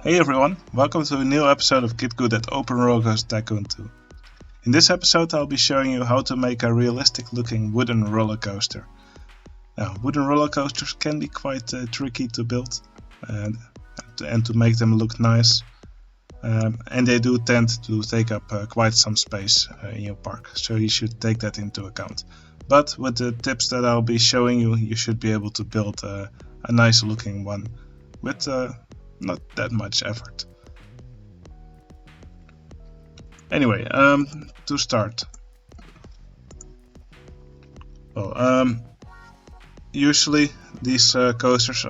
Hey everyone, welcome to a new episode of Git Good at OpenRCT2. In this episode I'll be showing you how to make a realistic looking wooden roller coaster. Now, wooden roller coasters can be quite tricky to build and to make them look nice. And they do tend to take up quite some space in your park, so you should take that into account. But with the tips that I'll be showing you, you should be able to build a nice looking one with not that much effort. Anyway, to start. Usually these coasters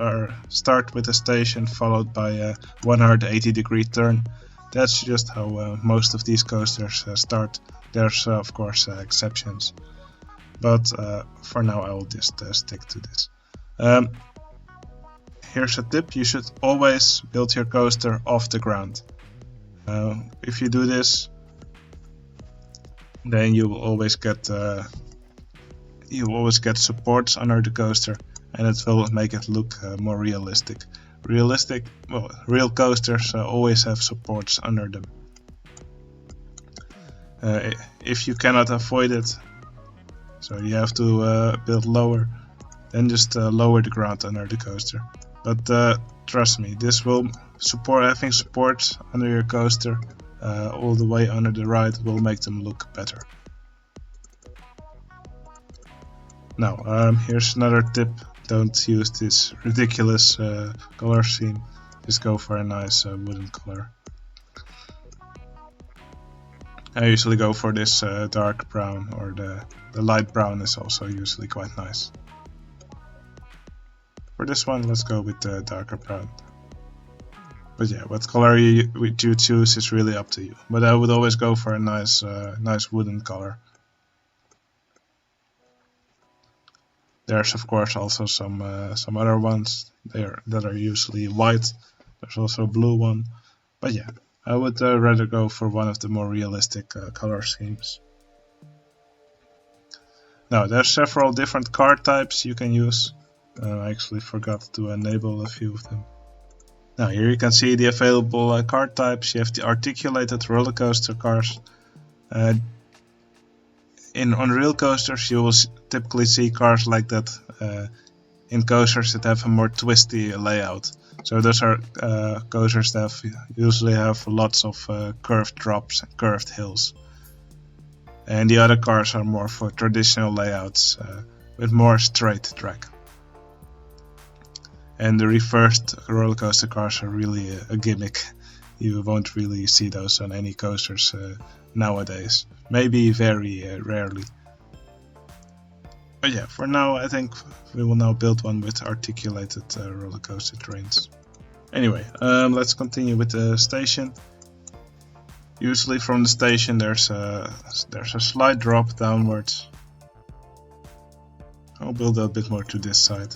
start with a station followed by a 180-degree turn. That's just how most of these coasters start. There's of course exceptions, but for now I will just stick to this. Here's a tip: you should always build your coaster off the ground. If you do this, then you will always get supports under the coaster, and it will make it look more realistic. Real coasters always have supports under them. If you cannot avoid it, so you have to build lower, then just lower the ground under the coaster. But trust me, this will having supports under your coaster all the way under the ride will make them look better. Now, here's another tip: don't use this ridiculous color scheme. Just go for a nice wooden color. I usually go for this dark brown, or the light brown is also usually quite nice. For this one, let's go with the darker brown. But yeah, what color you choose is really up to you. But I would always go for a nice wooden color. There's of course also some other ones that are usually white. There's also a blue one. But yeah, I would rather go for one of the more realistic color schemes. Now, there's several different car types you can use. I actually forgot to enable a few of them. Now, here you can see the available car types. You have the articulated roller coaster cars. On real coasters you will typically see cars like that in coasters that have a more twisty layout. So those are coasters that usually have lots of curved drops and curved hills. And the other cars are more for traditional layouts with more straight track. And the reversed roller coaster cars are really a gimmick. You won't really see those on any coasters nowadays. Maybe very rarely. But yeah, for now I think we will now build one with articulated roller coaster trains. Anyway, let's continue with the station. Usually from the station there's a slight drop downwards. I'll build a bit more to this side.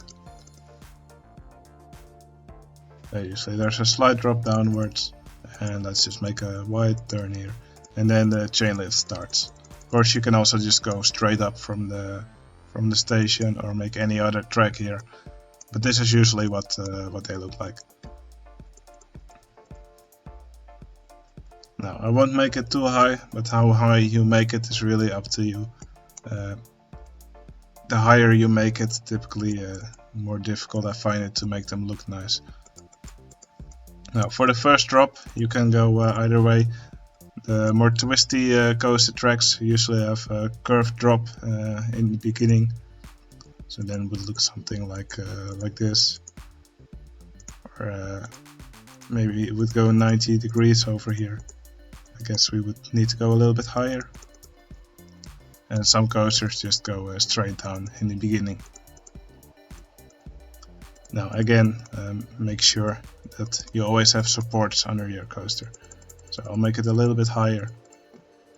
Usually there's a slight drop downwards, and let's just make a wide turn here, and then the chain lift starts. Of course you can also just go straight up from the station or make any other track here, but this is usually what they look like. Now, I won't make it too high, but how high you make it is really up to you. The higher you make it, typically the more difficult I find it to make them look nice. Now, for the first drop you can go either way. The more twisty coaster tracks usually have a curved drop in the beginning, so then it would look something like this, or maybe it would go 90 degrees over here. I guess we would need to go a little bit higher, and some coasters just go straight down in the beginning. Now again, make sure that you always have supports under your coaster. So I'll make it a little bit higher.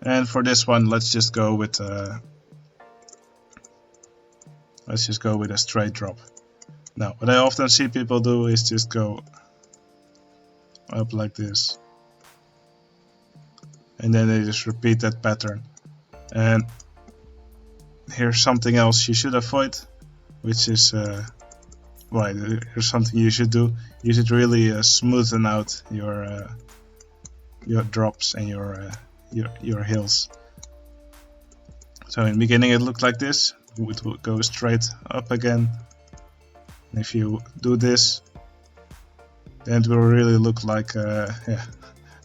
And for this one, let's just go with a straight drop. Now, what I often see people do is just go up like this, and then they just repeat that pattern. And here's something else you should avoid, which is Right, here's something you should do. You should really smoothen out your drops and your hills. So in the beginning it looked like this. It will go straight up again. And if you do this, then it will really look like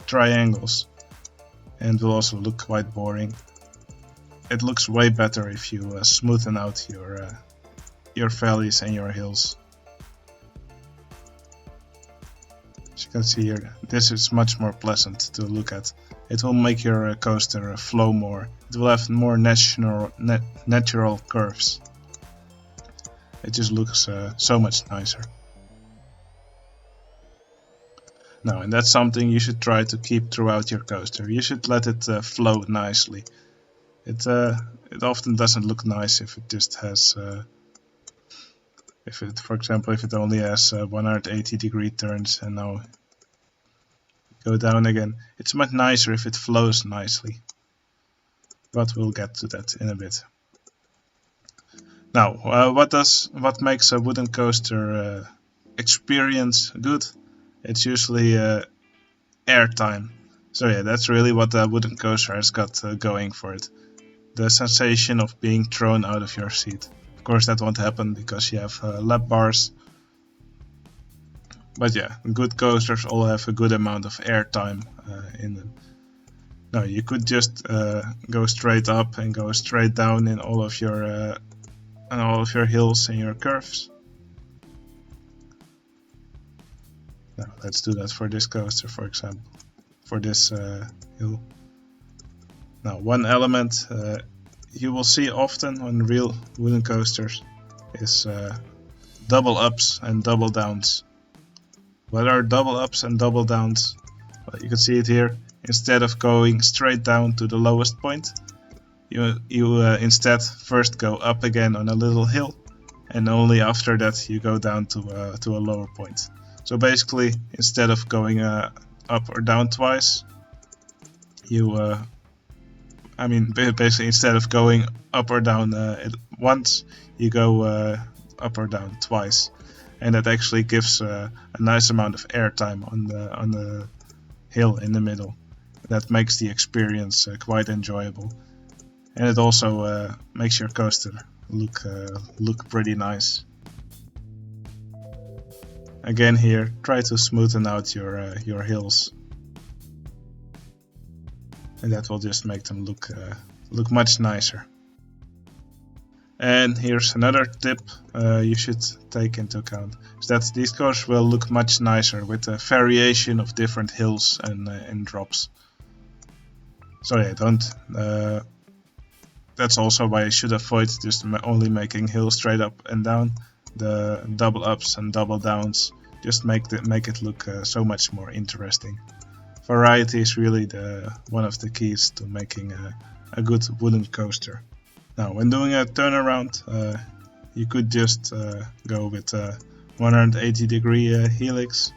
triangles, and will also look quite boring. It looks way better if you smoothen out your valleys and your hills. As you can see here, this is much more pleasant to look at. It will make your coaster flow more. It will have more natural curves. It just looks so much nicer. Now, and that's something you should try to keep throughout your coaster. You should let it flow nicely. It often doesn't look nice if it just has, for example, if it only has 180-degree turns and now go down again. It's much nicer if it flows nicely. But we'll get to that in a bit. Now, what makes a wooden coaster experience good? It's usually airtime. So yeah, that's really what a wooden coaster has got going for it. The sensation of being thrown out of your seat. Of course that won't happen because you have lap bars. But yeah, good coasters all have a good amount of airtime in them. Now you could just go straight up and go straight down in all of your hills and your curves. Now let's do that for this coaster, for example, for this hill. Now one element you will see often on real wooden coasters is double ups and double downs. What are double ups and double downs? Well, you can see it here. Instead of going straight down to the lowest point, you instead first go up again on a little hill, and only after that you go down to a lower point. So basically, instead of going up or down twice, basically instead of going up or down once, you go up or down twice, and that actually gives a nice amount of airtime on the hill in the middle. That makes the experience quite enjoyable, and it also makes your coaster look pretty nice. Again here, try to smoothen out your hills, and that will just make them look much nicer. And here's another tip you should take into account, is that these coasters will look much nicer with a variation of different hills and drops. So yeah, that's also why you should avoid just only making hills straight up and down. The double ups and double downs just make it look so much more interesting. Variety is really one of the keys to making a good wooden coaster. Now, when doing a turnaround, you could just go with a 180-degree helix,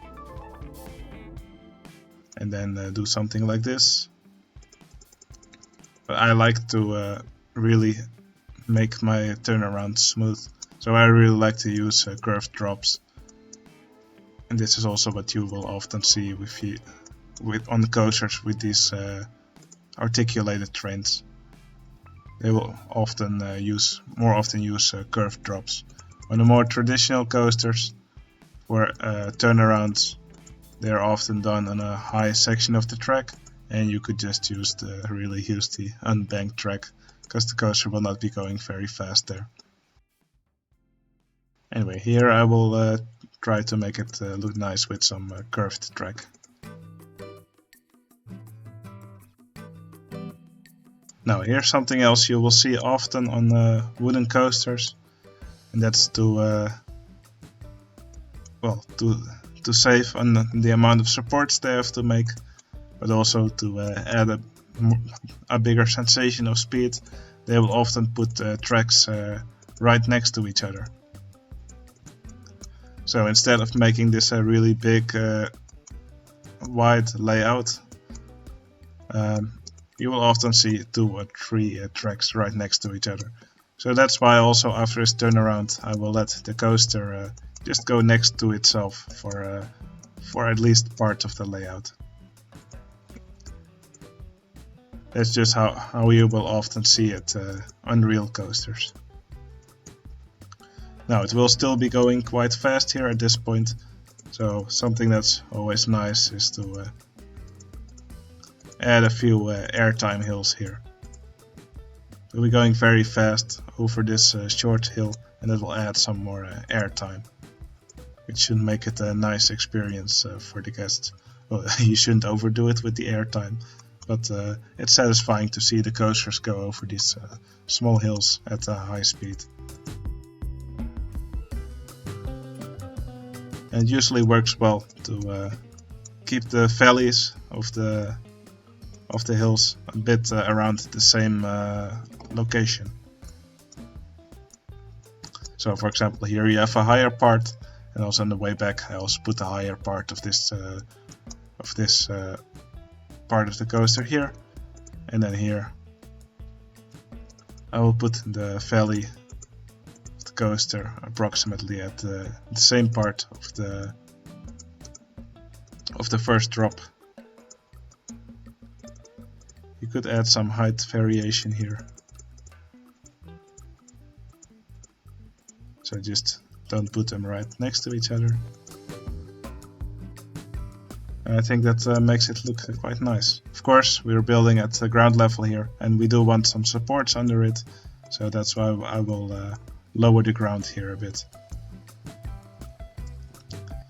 and then do something like this. But I like to really make my turnaround smooth, so I really like to use curved drops. And this is also what you will often see on the coasters with these articulated trains. They will often use curved drops. On the more traditional coasters, for turnarounds, they are often done on a high section of the track, and you could just use the unbanked track, because the coaster will not be going very fast there. Anyway, here I will try to make it look nice with some curved track. Now here's something else you will see often on wooden coasters, and that's to save on the amount of supports they have to make, but also to add a bigger sensation of speed. They will often put tracks right next to each other. So instead of making this a really big wide layout, you will often see 2 or 3 tracks right next to each other. So that's why also after this turnaround I will let the coaster just go next to itself for at least part of the layout. That's just how you will often see it on real coasters. Now it will still be going quite fast here at this point, so something that's always nice is to add a few airtime hills here. We'll be going very fast over this short hill, and it will add some more airtime, which should make it a nice experience for the guests. Well, you shouldn't overdo it with the airtime, but it's satisfying to see the coasters go over these small hills at a high speed. And it usually works well to keep the valleys of the hills a bit around the same location. So for example, here you have a higher part, and also on the way back I also put a higher part of this part of the coaster here, and then here I will put the valley of the coaster approximately at the same part of the first drop. You could add some height variation here, so just don't put them right next to each other. And I think that makes it look quite nice. Of course, we're building at the ground level here, and we do want some supports under it, so that's why I will lower the ground here a bit.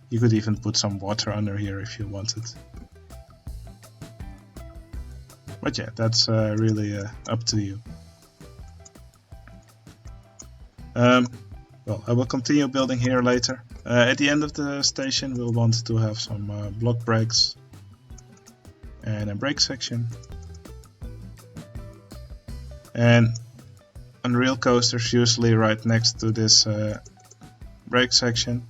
You could even put some water under here if you wanted. But yeah, that's really up to you. Well, I will continue building here later. At the end of the station we'll want to have some block brakes and a brake section. And on real coasters, usually right next to this brake section,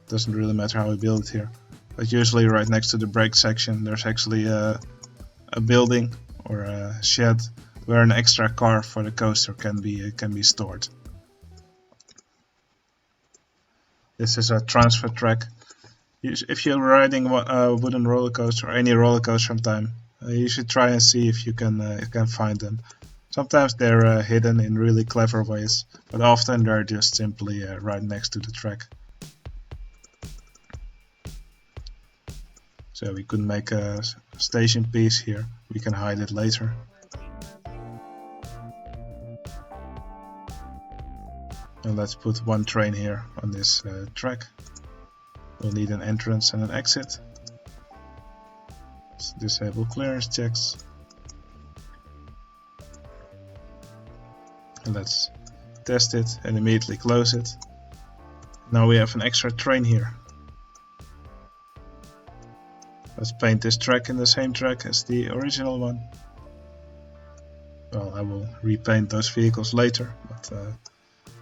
doesn't really matter how we build it here, but usually right next to the brake section there's actually a building or a shed where an extra car for the coaster can be stored. This is a transfer track. If you're riding a wooden roller coaster or any roller coaster sometime, you should try and see if you can find them. Sometimes they're hidden in really clever ways, but often they're just simply right next to the track. So we could make a station piece here. We can hide it later. And let's put one train here on this track. We'll need an entrance and an exit. Let's disable clearance checks. And let's test it and immediately close it. Now we have an extra train here. Let's paint this track in the same track as the original one. Well, I will repaint those vehicles later, but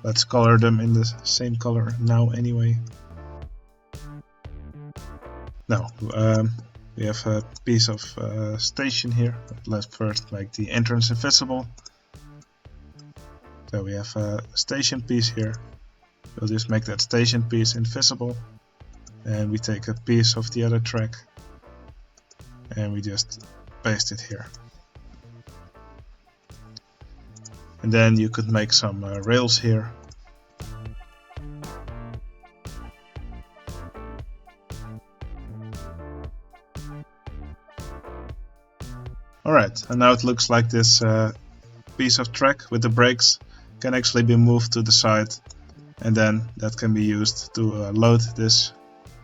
let's color them in the same color now anyway. Now, we have a piece of station here. Let's first make the entrance invisible. So we have a station piece here. We'll just make that station piece invisible. And we take a piece of the other track and we just paste it here. And then you could make some rails here. Alright, and now it looks like this piece of track with the brakes can actually be moved to the side, and then that can be used to load this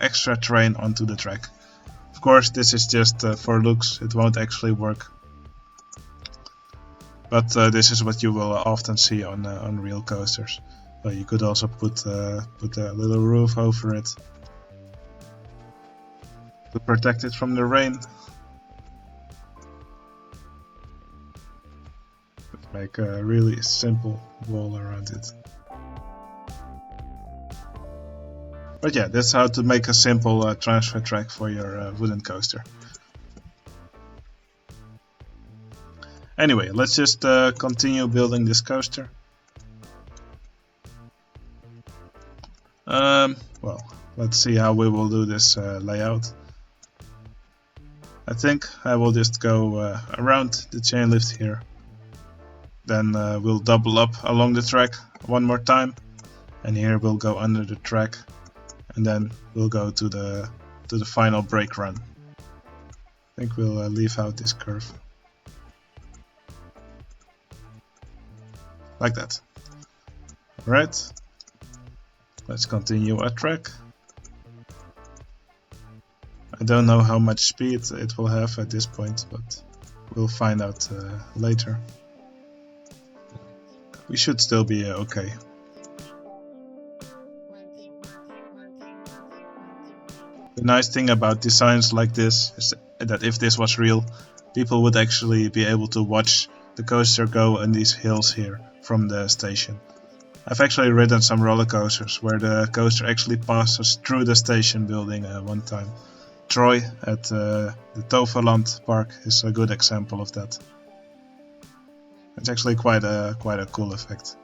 extra train onto the track. Of course, this is just for looks, it won't actually work. But this is what you will often see on real coasters. You could also put a little roof over it to protect it from the rain. Make a really simple wall around it. But yeah, that's how to make a simple transfer track for your wooden coaster. Anyway, let's just continue building this coaster. well, let's see how we will do this layout. I think I will just go around the chain lift here. Then we'll double up along the track one more time, and here we'll go under the track, and then we'll go to the final brake run. I think we'll leave out this curve. Like that. Alright, let's continue our track. I don't know how much speed it will have at this point, but we'll find out later. We should still be okay. The nice thing about designs like this is that if this was real, people would actually be able to watch the coaster go on these hills here from the station. I've actually ridden some roller coasters where the coaster actually passes through the station building one time. Troy at the Toverland Park is a good example of that. It's actually quite a cool effect,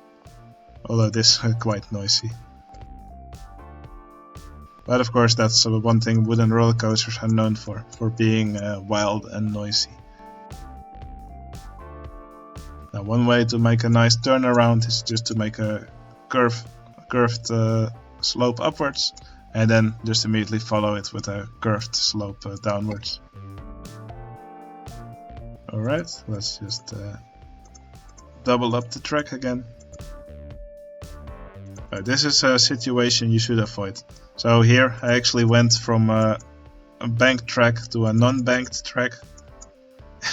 although this is quite noisy. But of course that's one thing wooden roller coasters are known for being wild and noisy. Now one way to make a nice turnaround is just to make a curved slope upwards, and then just immediately follow it with a curved slope downwards. Alright, let's just double up the track again. This is a situation you should avoid. So here I actually went from a banked track to a non-banked track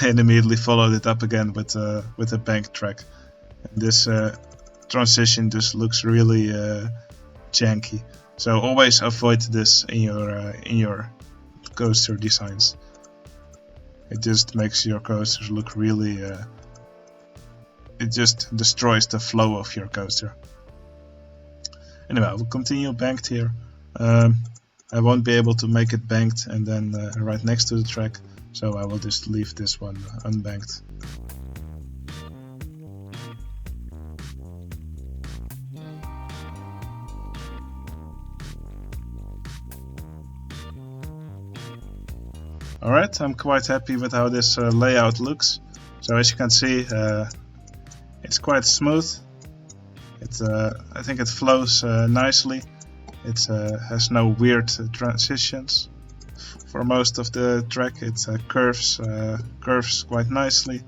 and immediately followed it up again with a banked track. And this transition just looks really janky. So always avoid this in your coaster designs. It just makes your coasters look really it just destroys the flow of your coaster. Anyway, I will continue banked here. I won't be able to make it banked and then right next to the track, so I will just leave this one unbanked. Alright, I'm quite happy with how this layout looks. So as you can see, it's quite smooth. I think it flows nicely. It has no weird transitions. For most of the track it curves quite nicely.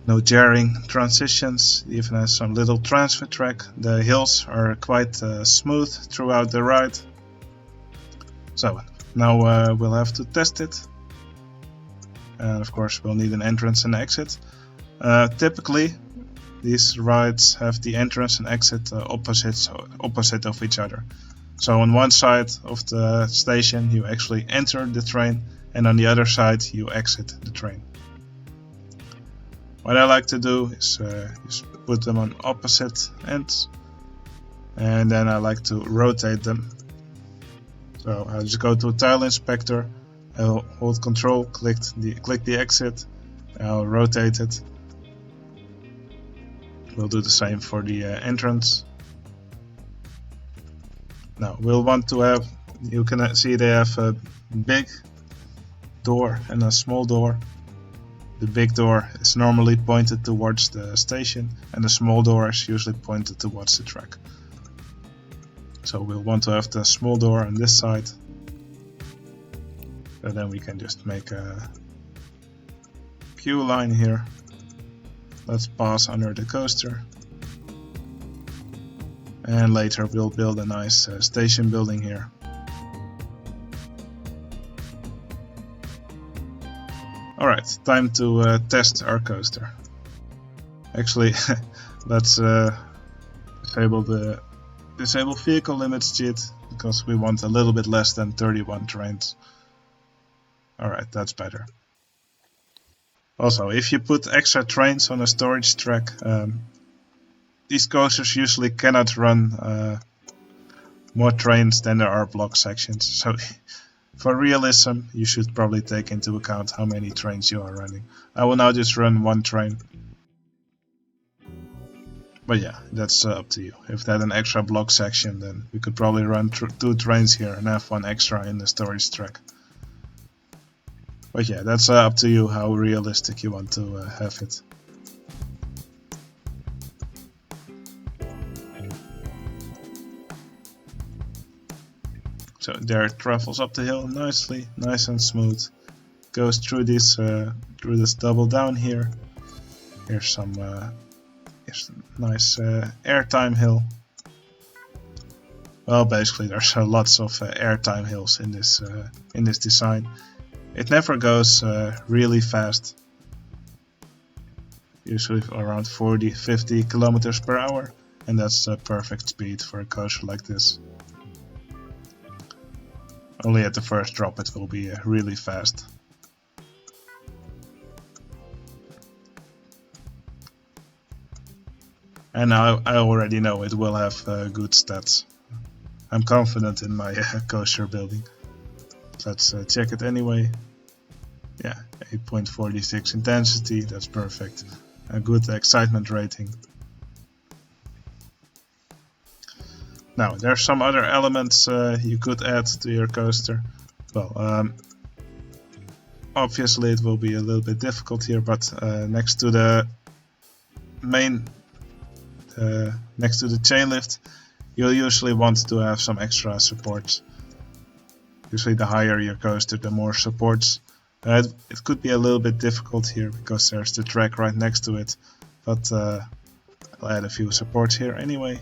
No jarring transitions, even has some little transfer track. The hills are quite smooth throughout the ride. So now we'll have to test it. And of course we'll need an entrance and exit. Typically these rides have the entrance and exit opposite of each other. So on one side of the station you actually enter the train, and on the other side you exit the train. What I like to do is just put them on opposite ends, and then I like to rotate them. So I'll just go to Tile Inspector, I'll hold Control, click the exit, I'll rotate it. We'll do the same for the entrance. Now we'll want to have, you can see they have a big door and a small door. The big door is normally pointed towards the station and the small door is usually pointed towards the track. So we'll want to have the small door on this side, and then we can just make a queue line here. Let's pass under the coaster, and later we'll build a nice station building here. Alright, time to test our coaster. Actually, let's disable vehicle limits cheat, because we want a little bit less than 31 trains. Alright, that's better. Also, if you put extra trains on a storage track, these coasters usually cannot run more trains than there are block sections. So for realism, you should probably take into account how many trains you are running. I will now just run one train. But yeah, that's up to you. If they had an extra block section, then we could probably run 2 trains here and have 1 extra in the storage track. But yeah, that's up to you how realistic you want to have it. So there it travels up the hill nicely, nice and smooth. Goes through this double down here. Here's some nice airtime hill. Well, basically there's lots of airtime hills in this design. It never goes really fast. Usually around 40-50 kilometers per hour, and that's the perfect speed for a coaster like this. Only at the first drop it will be really fast. And I already know it will have good stats. I'm confident in my coaster building. Let's check it anyway. Yeah, 8.46 intensity, that's perfect. A good excitement rating. Now, there's some other elements you could add to your coaster. Well, obviously it will be a little bit difficult here, but next to the next to the chain lift, you'll usually want to have some extra supports. Usually the higher your coaster, the more supports. It could be a little bit difficult here because there's the track right next to it, but I'll add a few supports here anyway.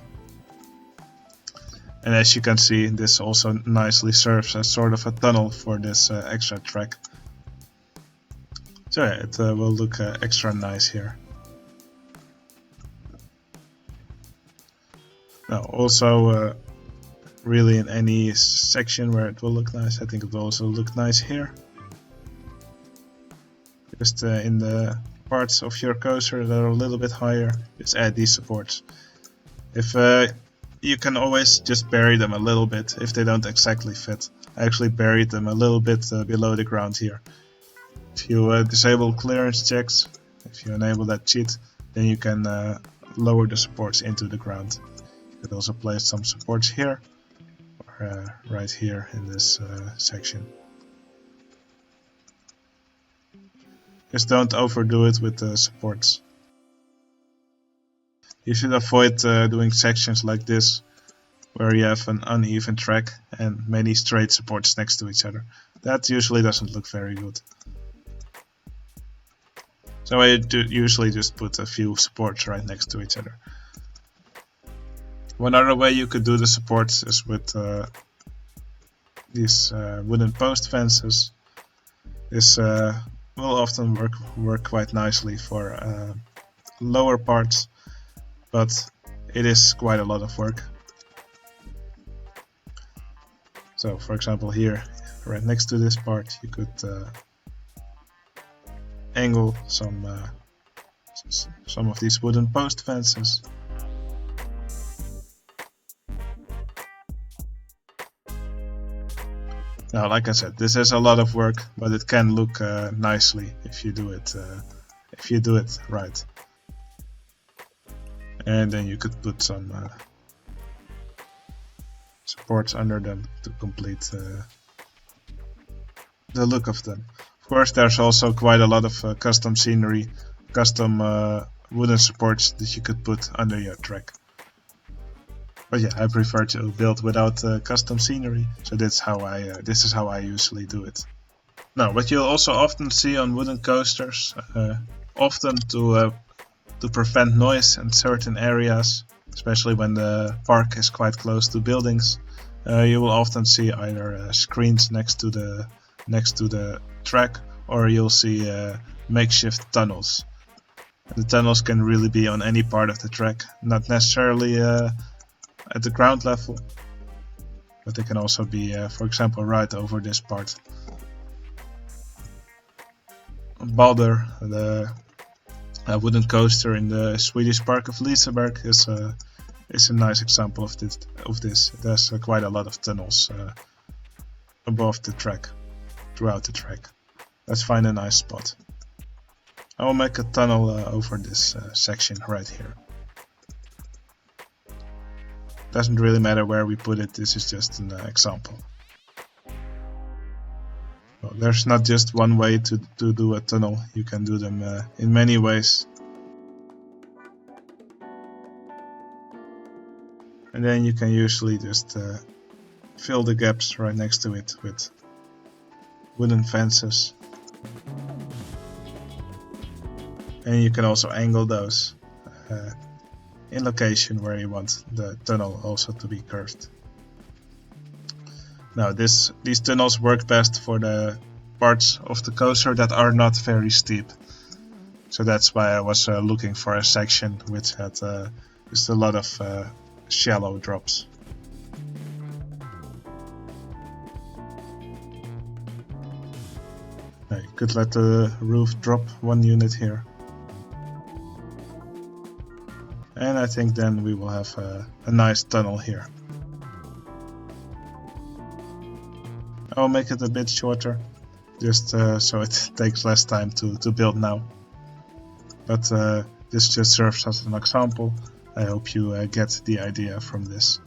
And as you can see, this also nicely serves as sort of a tunnel for this extra track. So yeah, it will look extra nice here. Now also really in any section where it will look nice, I think it will also look nice here. Just in the parts of your coaster that are a little bit higher, just add these supports. If you can always just bury them a little bit if they don't exactly fit. I actually buried them a little bit below the ground here. If you disable clearance checks, if you enable that cheat, then you can lower the supports into the ground. You could also place some supports here, or right here in this section. Just don't overdo it with the supports. You should avoid doing sections like this, where you have an uneven track and many straight supports next to each other. That usually doesn't look very good. So I usually just put a few supports right next to each other. One other way you could do the supports is with these wooden post fences. This will often work quite nicely for lower parts, but it is quite a lot of work. So for example here, right next to this part, you could angle some of these wooden post fences. Now, like I said, this is a lot of work, but it can look nicely if you do it right. And then you could put some supports under them to complete the look of them. Of course, there's also quite a lot of custom scenery, custom wooden supports that you could put under your track. But yeah, I prefer to build without custom scenery, so this is how I usually do it. Now, what you'll also often see on wooden coasters, often to prevent noise in certain areas, especially when the park is quite close to buildings, you will often see either screens next to the track, or you'll see makeshift tunnels. The tunnels can really be on any part of the track, not necessarily at the ground level, but they can also be, for example, right over this part. Balder, the wooden coaster in the Swedish park of Liseberg, is a nice example of this. There's quite a lot of tunnels above the track, throughout the track. Let's find a nice spot. I will make a tunnel over this section right here. Doesn't really matter where we put it, this is just an example. Well, there's not just one way to do a tunnel, you can do them in many ways. And then you can usually just fill the gaps right next to it with wooden fences. And you can also angle those in location where you want the tunnel also to be curved. Now these tunnels work best for the parts of the coaster that are not very steep. So that's why I was looking for a section which had just a lot of shallow drops. Now you could let the roof drop 1 unit here. And I think then we will have a nice tunnel here. I'll make it a bit shorter, just so it takes less time to build now. But this just serves as an example. I hope you get the idea from this.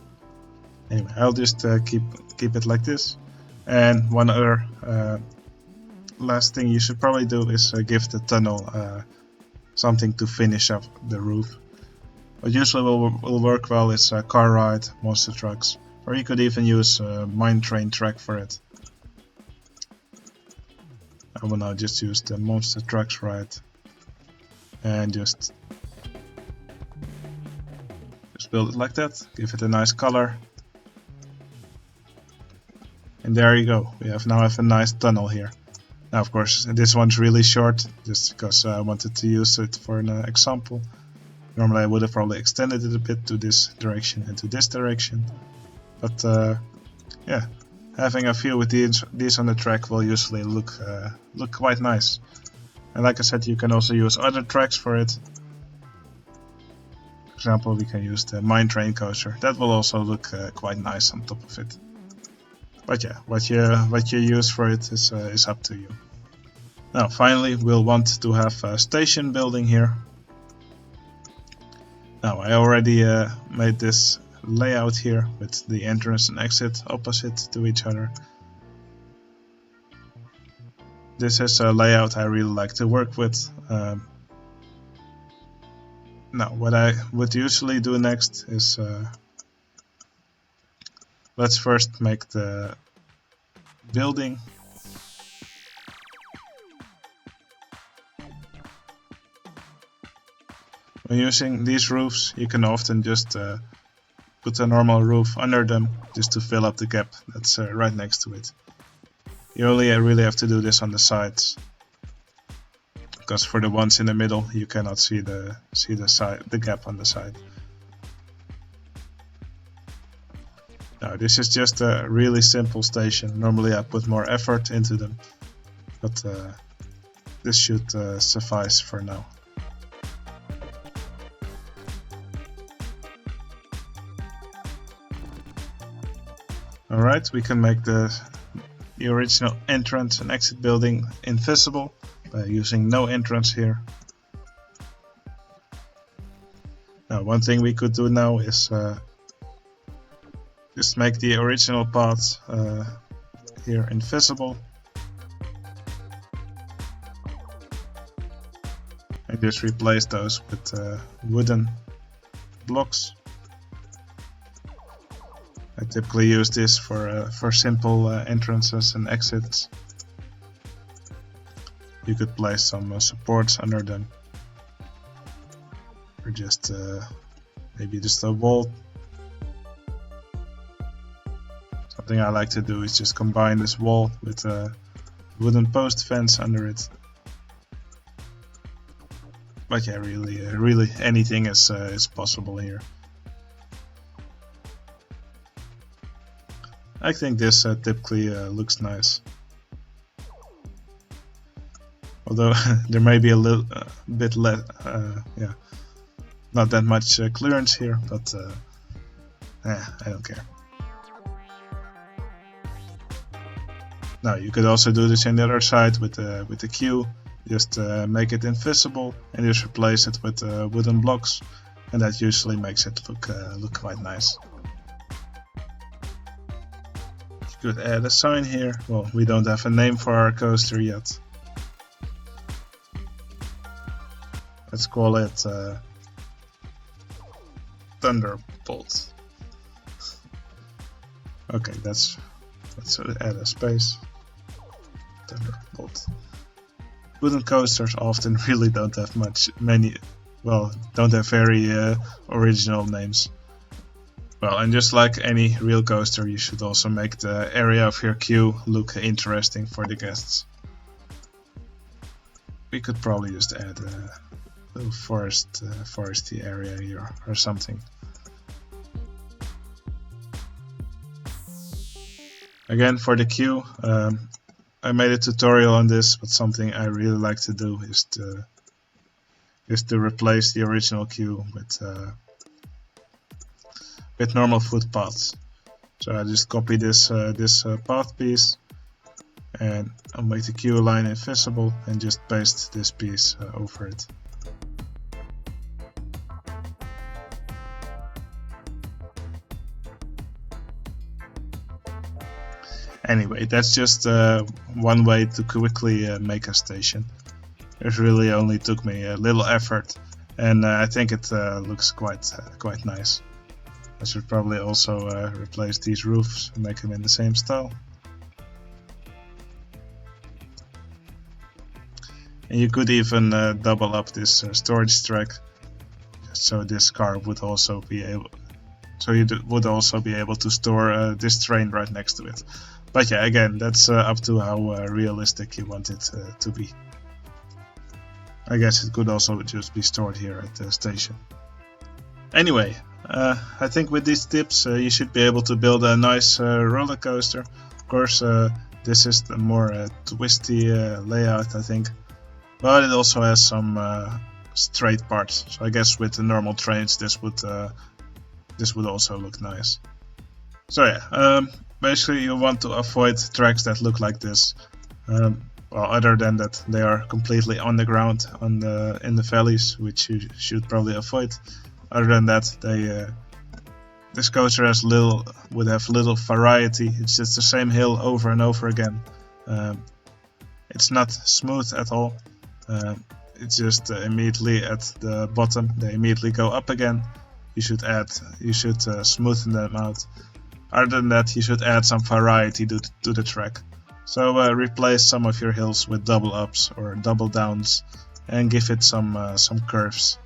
Anyway, I'll just keep it like this. And one other last thing you should probably do is give the tunnel something to finish up the roof. What usually will work well is a car ride, monster trucks, or you could even use a mine train track for it. I will now just use the monster trucks ride and just build it like that, give it a nice color. And there you go, we now have a nice tunnel here. Now of course this one's really short, just because I wanted to use it for an example. Normally I would have probably extended it a bit to this direction and to this direction. But yeah, having a few with these on the track will usually look quite nice. And like I said, you can also use other tracks for it. For example, we can use the mine train coaster. That will also look quite nice on top of it. But yeah, what you use for it is up to you. Now finally we'll want to have a station building here. Now I already made this layout here with the entrance and exit opposite to each other. This is a layout I really like to work with. Now what I would usually do next is let's first make the building. When using these roofs, you can often just put a normal roof under them just to fill up the gap that's right next to it. You only really have to do this on the sides, because for the ones in the middle you cannot see the gap on the side. Now this is just a really simple station. Normally I put more effort into them, but this should suffice for now. Alright, we can make the original entrance and exit building invisible by using no entrance here. Now one thing we could do now is just make the original paths here invisible. And just replace those with wooden blocks. I typically use this for simple entrances and exits. You could place some supports under them, or just maybe just a wall. Something I like to do is just combine this wall with a wooden post fence under it. But yeah, really anything is possible here. I think this typically looks nice. Although there may be a little bit less, yeah, not that much clearance here, but I don't care. Now you could also do this on the other side with the queue. Just make it invisible and just replace it with wooden blocks, and that usually makes it look quite nice. Could add a sign here. Well, we don't have a name for our coaster yet. Let's call it Thunderbolt. Okay, let's add a space. Thunderbolt. Wooden coasters often really don't have don't have very original names. Well, and just like any real coaster, you should also make the area of your queue look interesting for the guests. We could probably just add a little foresty area here or something. Again, for the queue, I made a tutorial on this, but something I really like to do is to replace the original queue with normal footpaths. So I just copy this path piece, and I'll make the queue line invisible and just paste this piece over it. Anyway, that's just one way to quickly make a station. It really only took me a little effort, and I think it looks quite nice. I should probably also replace these roofs and make them in the same style. And you could even double up this storage track, so this car would also be able. So you would also be able to store this train right next to it. But yeah, again, that's up to how realistic you want it to be. I guess it could also just be stored here at the station. Anyway, I think with these tips you should be able to build a nice roller coaster. Of course, this is the more twisty layout, I think, but it also has some straight parts. So I guess with the normal trains, this would also look nice. So yeah, basically you want to avoid tracks that look like this. Well, other than that, they are completely on the ground in the valleys, which you should probably avoid. Other than that, this coaster would have little variety. It's just the same hill over and over again. It's not smooth at all. It's just immediately at the bottom. They immediately go up again. You should smoothen them out. Other than that, you should add some variety to the track. So replace some of your hills with double ups or double downs, and give it some curves.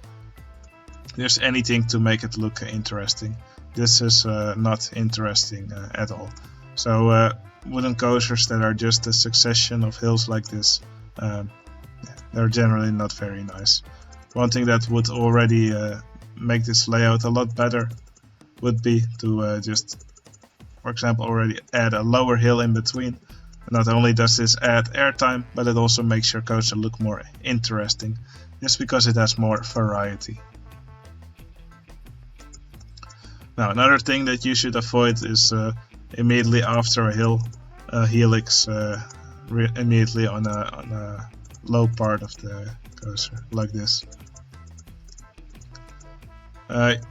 Just anything to make it look interesting. This is not interesting at all. So wooden coasters that are just a succession of hills like this, they're generally not very nice. One thing that would already make this layout a lot better would be to just, for example, already add a lower hill in between. Not only does this add airtime, but it also makes your coaster look more interesting, just because it has more variety. Now, another thing that you should avoid is immediately after a hill, helix immediately on a low part of the coaster, like this.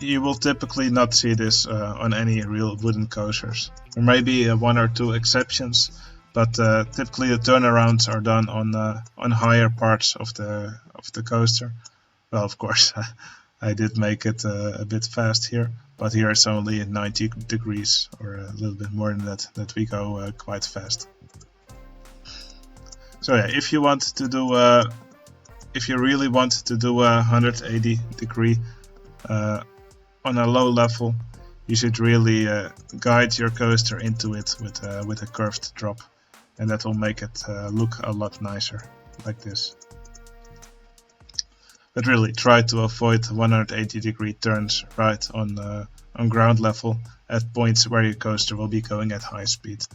You will typically not see this on any real wooden coasters. There may be one or two exceptions, but typically the turnarounds are done on higher parts of the coaster. Well, of course, I did make it a bit fast here, but here it's only at 90 degrees, or a little bit more than that we go quite fast. So yeah, if you really want to do a 180 degree on a low level, you should really guide your coaster into it with a curved drop, and that will make it look a lot nicer, like this. But really try to avoid 180 degree turns right on ground level at points where your coaster will be going at high speed.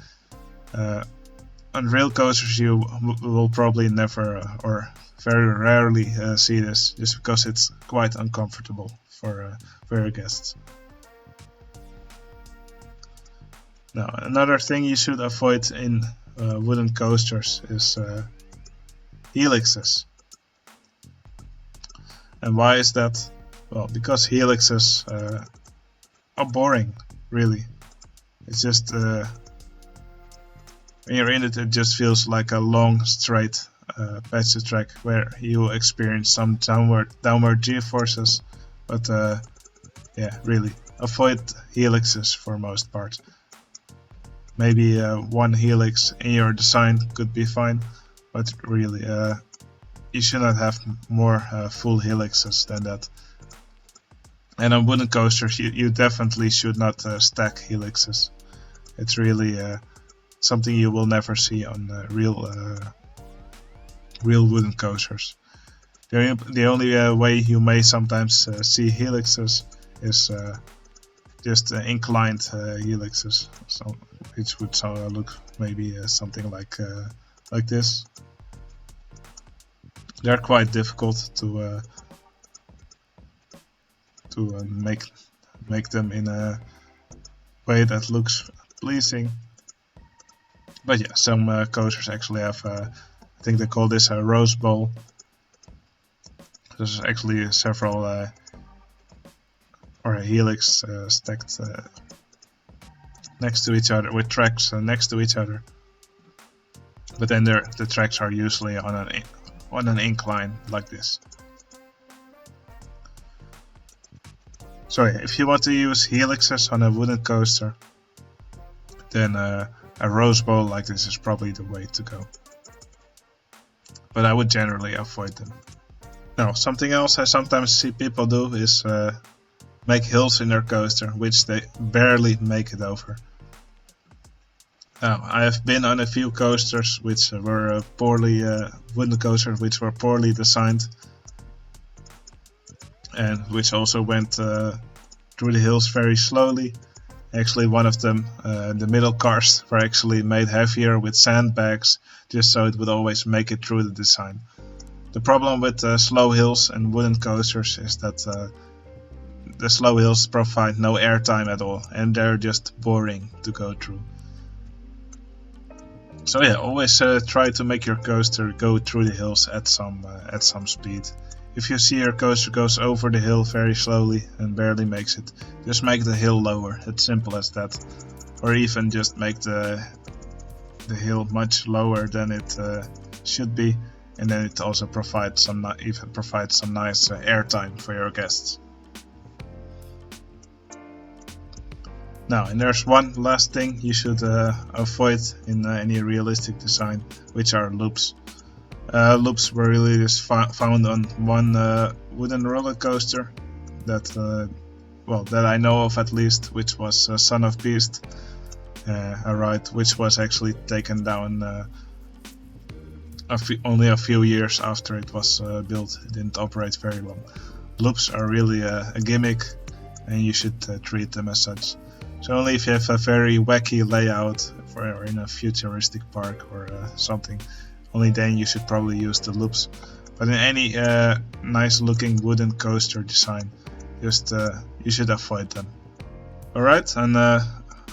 On real coasters you will probably never or very rarely see this, just because it's quite uncomfortable for your guests. Now, another thing you should avoid in wooden coasters is helixes. And why is that? Well, because helixes are boring, really. It's just When you're in it, it just feels like a long straight passage track where you experience some downward g-forces, but yeah, really avoid helixes for most part. Maybe one helix in your design could be fine, but really you should not have more full helixes than that. And on wooden coasters you definitely should not stack helixes. It's really something you will never see on real wooden coasters. The only way you may sometimes see helixes is just inclined helixes, so which would look maybe something like this. They're quite difficult to make them in a way that looks pleasing. But yeah, some coasters actually have, I think they call this a rose bowl. There's actually several or a helix stacked next to each other, with tracks next to each other. But then the tracks are usually on an incline like this. So yeah, if you want to use helixes on a wooden coaster, then a rose bowl like this is probably the way to go. But I would generally avoid them. Now, something else I sometimes see people do is make hills in their coaster, which they barely make it over. Now, I have been on a few coasters which were wooden coasters which were poorly designed, and which also went through the hills very slowly. Actually, one of them, the middle cars, were actually made heavier with sandbags, just so it would always make it through the design. The problem with slow hills and wooden coasters is that the slow hills provide no airtime at all, and they're just boring to go through. So yeah, always try to make your coaster go through the hills at some speed. If you see your coaster goes over the hill very slowly and barely makes it, just make the hill lower. It's simple as that. Or even just make the hill much lower than it should be, and then it also provides some nice airtime for your guests. Now, and there's one last thing you should avoid in any realistic design, which are loops. Loops were really just found on one wooden roller coaster that that I know of at least, which was Son of Beast, a ride which was actually taken down only a few years after it was built. It didn't operate very long. Loops are really a gimmick, and you should treat them as such. So only if you have a very wacky layout or in a futuristic park or something, only then you should probably use the loops. But in any nice looking wooden coaster design, just you should avoid them. Alright, and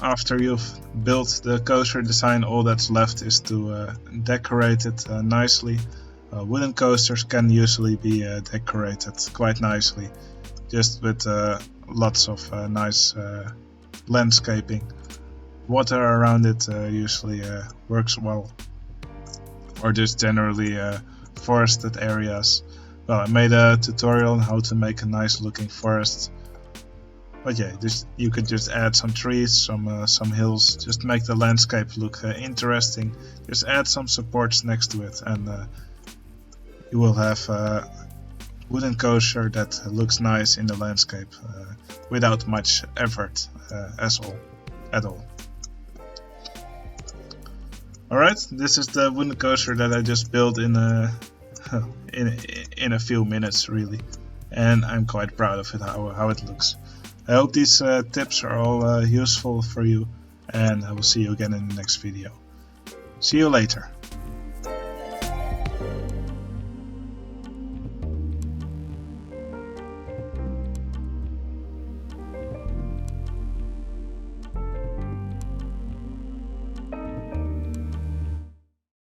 after you've built the coaster design, all that's left is to decorate it nicely. Wooden coasters can usually be decorated quite nicely, just with lots of nice landscaping. Water around it usually works well, or just generally forested areas. Well, I made a tutorial on how to make a nice looking forest, but yeah, you could just add some trees, some hills, just make the landscape look interesting. Just add some supports next to it, and you will have a wooden coaster that looks nice in the landscape without much effort at all. Alright, this is the wooden coaster that I just built in a few minutes, really, and I'm quite proud of it, how it looks. I hope these tips are all useful for you, and I will see you again in the next video. See you later.